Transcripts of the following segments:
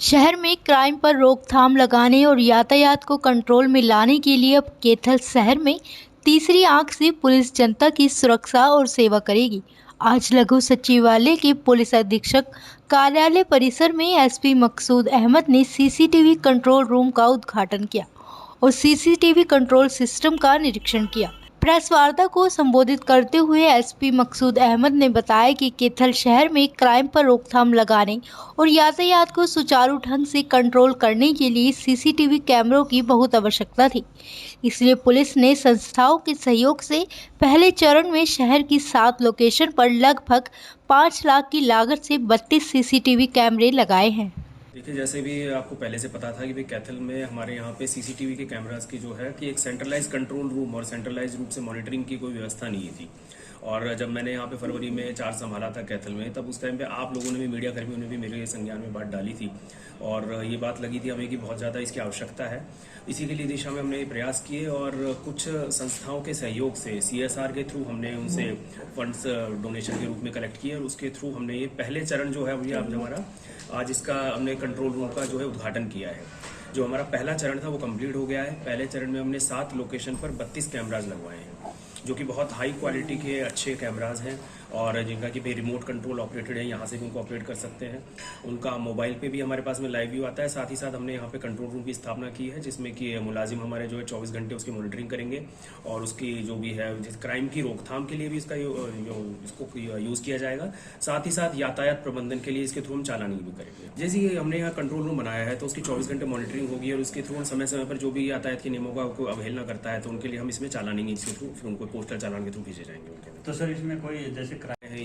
शहर में क्राइम पर रोकथाम लगाने और यातायात को कंट्रोल में लाने के लिए अब कैथल शहर में तीसरी आंख से पुलिस जनता की सुरक्षा और सेवा करेगी। आज लघु सचिवालय के पुलिस अधीक्षक कार्यालय परिसर में एसपी मकसूद अहमद ने सीसीटीवी कंट्रोल रूम का उद्घाटन किया और सीसीटीवी कंट्रोल सिस्टम का निरीक्षण किया। प्रेस वार्ता को संबोधित करते हुए एसपी मकसूद अहमद ने बताया कि कैथल शहर में क्राइम पर रोकथाम लगाने और यातायात को सुचारू ढंग से कंट्रोल करने के लिए सीसीटीवी कैमरों की बहुत आवश्यकता थी। इसलिए पुलिस ने संस्थाओं के सहयोग से पहले चरण में शहर की 7 लोकेशन पर लगभग 5 लाख की लागत से 32 सीसीटीवी कैमरे लगाए हैं। देखिए, जैसे भी आपको पहले से पता था कि भाई कैथल में हमारे यहाँ पे सीसीटीवी के कैमरास की जो है कि एक सेंट्रलाइज कंट्रोल रूम और सेंट्रलाइज रूप से मॉनिटरिंग की कोई व्यवस्था नहीं थी। और जब मैंने यहाँ पे फरवरी में चार्ज संभाला था कैथल में, तब उस टाइम पे आप लोगों ने भी, मीडिया कर्मियों ने भी मेरे संज्ञान में बात डाली थी और ये बात लगी थी हमें कि बहुत ज़्यादा इसकी आवश्यकता है। इसी के लिए दिशा में हमने प्रयास किए और कुछ संस्थाओं के सहयोग से CSR के थ्रू हमने उनसे फंड्स डोनेशन के रूप में कलेक्ट किए और उसके थ्रू हमने ये पहले चरण जो है अभी आप हमारा आज इसका हमने कंट्रोल रूम का जो है उद्घाटन किया है। जो हमारा पहला चरण था वो कंप्लीट हो गया है। पहले चरण में हमने 7 लोकेशन पर 32 कैमराज लगवाए हैं, जो कि बहुत हाई क्वालिटी के अच्छे कैमराज हैं और जिनका कि भाई रिमोट कंट्रोल ऑपरेटेड है, यहाँ से भी उनको ऑपरेट कर सकते हैं। उनका मोबाइल पे भी हमारे पास में लाइव व्यू आता है। साथ ही साथ हमने यहाँ पे कंट्रोल रूम की स्थापना की है, जिसमें कि मुलाजिम हमारे जो है 24 घंटे उसकी मॉनिटरिंग करेंगे और उसकी जो भी है जिस क्राइम की रोकथाम के लिए भी इसका इसको यूज़ किया जाएगा। साथ ही साथ यातायात प्रबंधन के लिए इसके थ्रू हम चालानी भी करेंगे। जैसे ही हमने यहाँ कंट्रोल रूम बनाया है तो उसकी 24 घंटे मॉनिटरिंग होगी और उसके थ्रू समय समय पर जो भी यातायात के नियमों का कोई अवहेलना करता है तो उनके लिए हम इसमें चालानी इसके थ्रू फिर उनको पोस्टल चालान के थ्रू भेजे जाएंगे उनके। तो सर इसमें कोई जैसे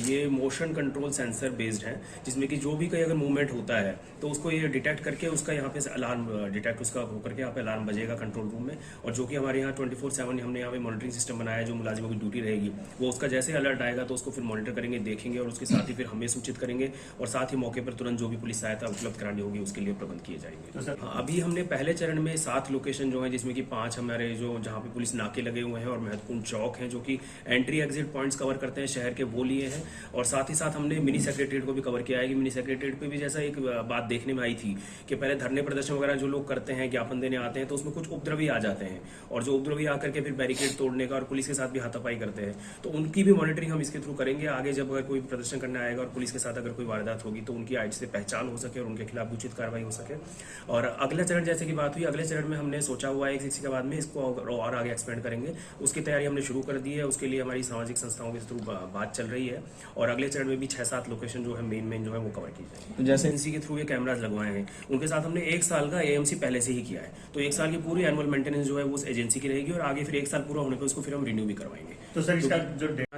ये मोशन कंट्रोल सेंसर बेस्ड है, जिसमें कि जो भी कहीं अगर मूवमेंट होता है तो उसको ये डिटेक्ट करके उसका यहाँ पे अलार्म डिटेक्ट उसका होकर के यहाँ पे अलार्म बजेगा कंट्रोल रूम में। और जो कि हमारे यहाँ 24/7 हमने यहाँ पे मॉनिटरिंग सिस्टम बनाया है, जो मुलाजिमों की ड्यूटी रहेगी वो उसका जैसे अलर्ट आएगा तो उसको फिर मॉनिटर करेंगे, देखेंगे और उसके साथ ही फिर हमें सूचित करेंगे और साथ ही मौके पर तुरंत जो भी पुलिस सहायता उपलब्ध करानी होगी उसके लिए प्रबंध किए जाएंगे। तो अभी हमने पहले चरण में 7 लोकेशन जो है, जिसमें कि 5 हमारे जो जहाँ पे पुलिस नाके लगे हुए हैं और महत्वपूर्ण चौक हैं जो कि एंट्री एग्जिट पॉइंट्स कवर करते हैं शहर के, वो लिए हैं। और साथ ही साथ हमने मिनी सेक्रेटरीट को भी कवर किया है कि मिनी सेक्रेटरीट पे भी जैसा एक बात देखने में आई थी कि पहले धरने प्रदर्शन वगैरह जो लोग करते हैं, ज्ञापन देने आते हैं, तो उसमें कुछ उपद्रवी आ जाते हैं और जो उपद्रवी आकर के फिर बैरिकेड तोड़ने का और पुलिस के साथ भी हाथापाई करते हैं, तो उनकी भी मॉनिटरिंग हम इसके थ्रू करेंगे। आगे जब अगर कोई प्रदर्शन करने आएगा और पुलिस के साथ अगर कोई वारदात होगी तो उनकी आइट से पहचान हो सके और उनके खिलाफ उचित कार्रवाई हो सके। और अगला चरण जैसे की बात हुई, अगले चरण में हमने सोचा हुआ है इसी के बाद में इसको और आगे एक्सपेंड करेंगे। उसकी तैयारी हमने शुरू कर दी है, उसके लिए हमारी सामाजिक संस्थाओं के थ्रू बात चल रही है और अगले चरण में भी 6-7 लोकेशन जो है मेन जो है वो कवर की जाएगी। तो जैसे एजेंसी के थ्रू ये कैमराज लगवाए हैं, उनके साथ हमने 1 साल का AMC पहले से ही किया है, तो 1 साल की पूरी एनुअल मेंटेनेंस जो है वो उस एजेंसी की रहेगी और आगे फिर 1 साल पूरा होने पर उसको फिर हम रिन्यू भी करवाएंगे। तो सर इसका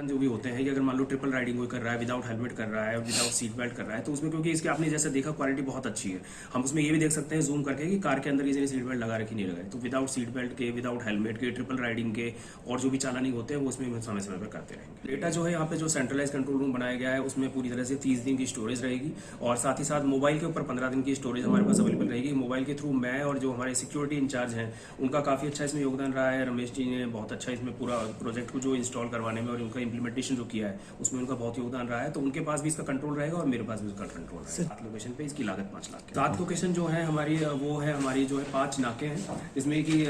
जो भी होते हैं कि अगर मान लो ट्रिपल राइडिंग कोई कर रहा है, विदाउट हेलमेट कर रहा है, विदाउट सीट बेल्ट कर रहा है, तो उसमें क्योंकि इसके आपने जैसे देखा क्वालिटी बहुत अच्छी है, हम उसमें ये भी देख सकते हैं जूम करके कि कार के अंदर किसी ने सीट बेल्ट लगा रखी नहीं लगाई, तो विदाउट सीट बेल्ट के, विदाउट हेलमेट के, ट्रिपल राइडिंग के और जो भी चालानी होते हैं वो उसमें समय समय पर करते रहेंगे। डेटा जो है यहाँ पे जो सेंट्रलाइज कंट्रोल रूम बनाया गया है उसमें पूरी तरह से 30 दिन की स्टोरेज रहेगी और साथ ही साथ मोबाइल के ऊपर 15 दिन की स्टोरेज हमारे पास अवेलेबल रहेगी। मोबाइल के थ्रू मैं और जो हमारे सिक्योरिटी इंचार्ज हैं उनका काफ़ी अच्छा इसमें योगदान रहा है। रमेश जी ने बहुत अच्छा इसमें पूरा प्रोजेक्ट को जो इंस्टॉल करवाने में और उनका इम्प्लीमेंटेशन जो किया है उसमें उनका बहुत योगदान रहा है, तो उनके पास भी इसका कंट्रोल रहेगा और मेरे पास भी इसका कंट्रोल रहेगा। 7 लोकेशन पे इसकी लागत 5 लाख। 7 लोकेशन जो है हमारी वो है हमारी जो है 5 नाके हैं, जिसमें कि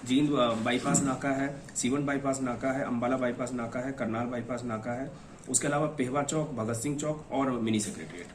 जींद बाईपास नाका है, सीवन बाईपास नाका है, अम्बाला बाईपास नाका है, करनाल बाईपास नाका है, उसके अलावा पेहवा चौक, भगत सिंह चौक और मिनी सेक्रेटरीट।